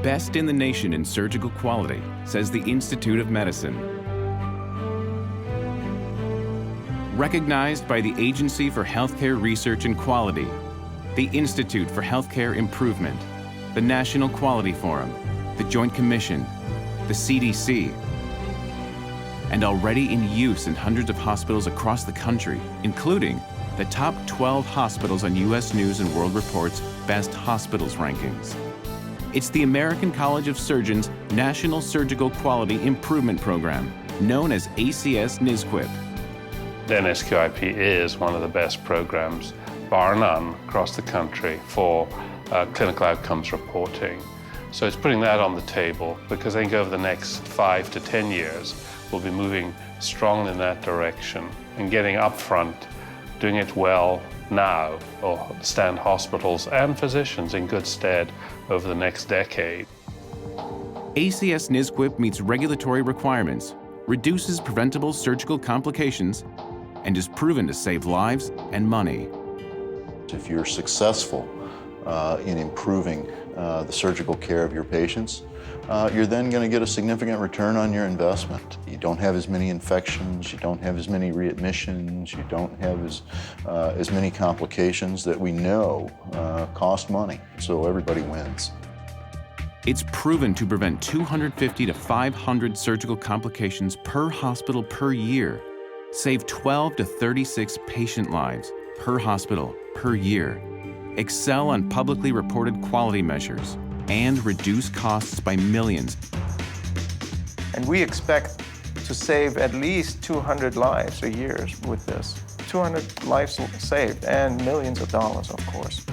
best in the nation in surgical quality, says the Institute of Medicine. Recognized by the Agency for Healthcare Research and Quality, the Institute for Healthcare Improvement, the National Quality Forum, the Joint Commission, the CDC, and already in use in hundreds of hospitals across the country, including the top 12 hospitals on U.S. News and World Report's Best Hospitals rankings. It's the American College of Surgeons National Surgical Quality Improvement Program, known as ACS NSQIP. The NSQIP is one of the best programs, bar none, across the country for clinical outcomes reporting. So it's putting that on the table because I think over the next 5 to 10 years, we'll be moving strongly in that direction and getting up front, doing it well now, will stand hospitals and physicians in good stead over the next decade. ACS NSQIP meets regulatory requirements, reduces preventable surgical complications, and is proven to save lives and money. If you're successful in improving the surgical care of your patients, you're then going to get a significant return on your investment. You don't have as many infections, you don't have as many readmissions, you don't have as many complications that we know cost money, so everybody wins. It's proven to prevent 250 to 500 surgical complications per hospital per year, save 12 to 36 patient lives per hospital per year, excel on publicly reported quality measures, and reduce costs by millions. And we expect to save at least 200 lives a year with this. 200 lives saved and millions of dollars, of course.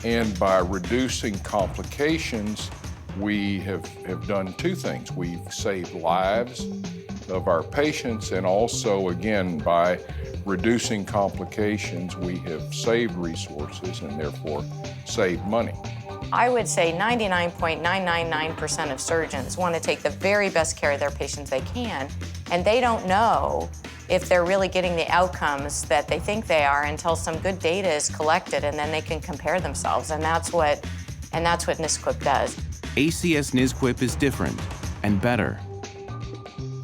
And by reducing complications, we have done two things. We've saved lives of our patients, and also, again, by reducing complications, we have saved resources and therefore saved money. I would say 99.999% of surgeons want to take the very best care of their patients they can, and they don't know if they're really getting the outcomes that they think they are until some good data is collected, and then they can compare themselves, and that's what NSQIP does. ACS NSQIP is different and better.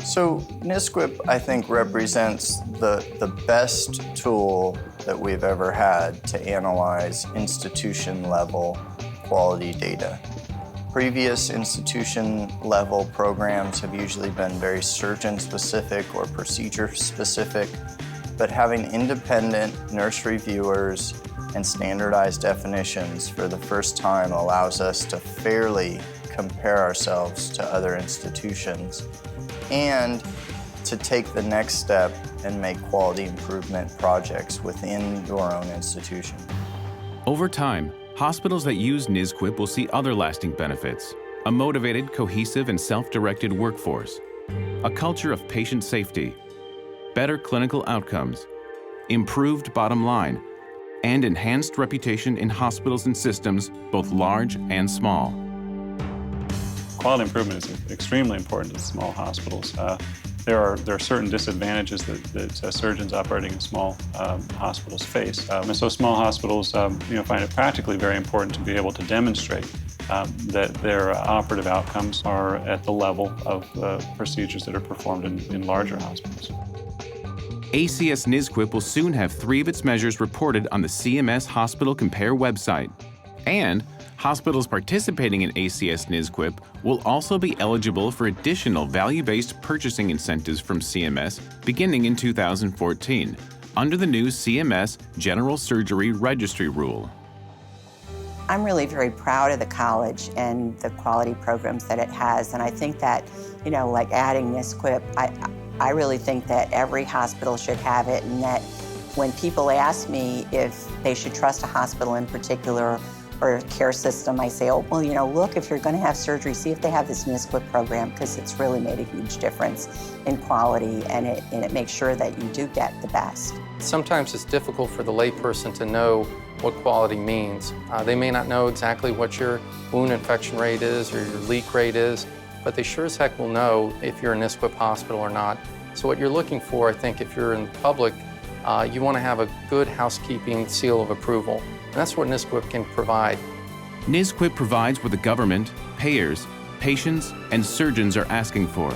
So NSQIP, I think, represents the best tool that we've ever had to analyze institution-level quality data. Previous institution-level programs have usually been very surgeon-specific or procedure-specific, but having independent nurse reviewers and standardized definitions for the first time allows us to fairly compare ourselves to other institutions and to take the next step and make quality improvement projects within your own institution. Over time, hospitals that use NSQIP will see other lasting benefits: a motivated, cohesive, and self-directed workforce, a culture of patient safety, better clinical outcomes, improved bottom line, and enhanced reputation in hospitals and systems, both large and small. Quality improvement is extremely important to small hospitals. There are certain disadvantages that surgeons operating in small hospitals face. And so small hospitals find it practically very important to be able to demonstrate that their operative outcomes are at the level of procedures that are performed in larger hospitals. ACS NSQIP will soon have 3 of its measures reported on the CMS Hospital Compare website. And hospitals participating in ACS NSQIP will also be eligible for additional value-based purchasing incentives from CMS beginning in 2014, under the new CMS General Surgery Registry Rule. I'm really very proud of the college and the quality programs that it has, and I think that, like adding NSQIP, I really think that every hospital should have it, and that when people ask me if they should trust a hospital in particular or a care system, I say, oh, well, look, if you're going to have surgery, see if they have this NSQIP program, because it's really made a huge difference in quality, and it makes sure that you do get the best. Sometimes it's difficult for the layperson to know what quality means. They may not know exactly what your wound infection rate is or your leak rate is, but they sure as heck will know if you're a NSQIP hospital or not. So what you're looking for, I think, if you're in the public, you want to have a good housekeeping seal of approval. And that's what NSQIP can provide. NSQIP provides what the government, payers, patients, and surgeons are asking for.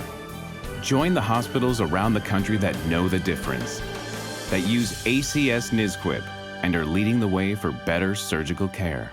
Join the hospitals around the country that know the difference, that use ACS NSQIP and are leading the way for better surgical care.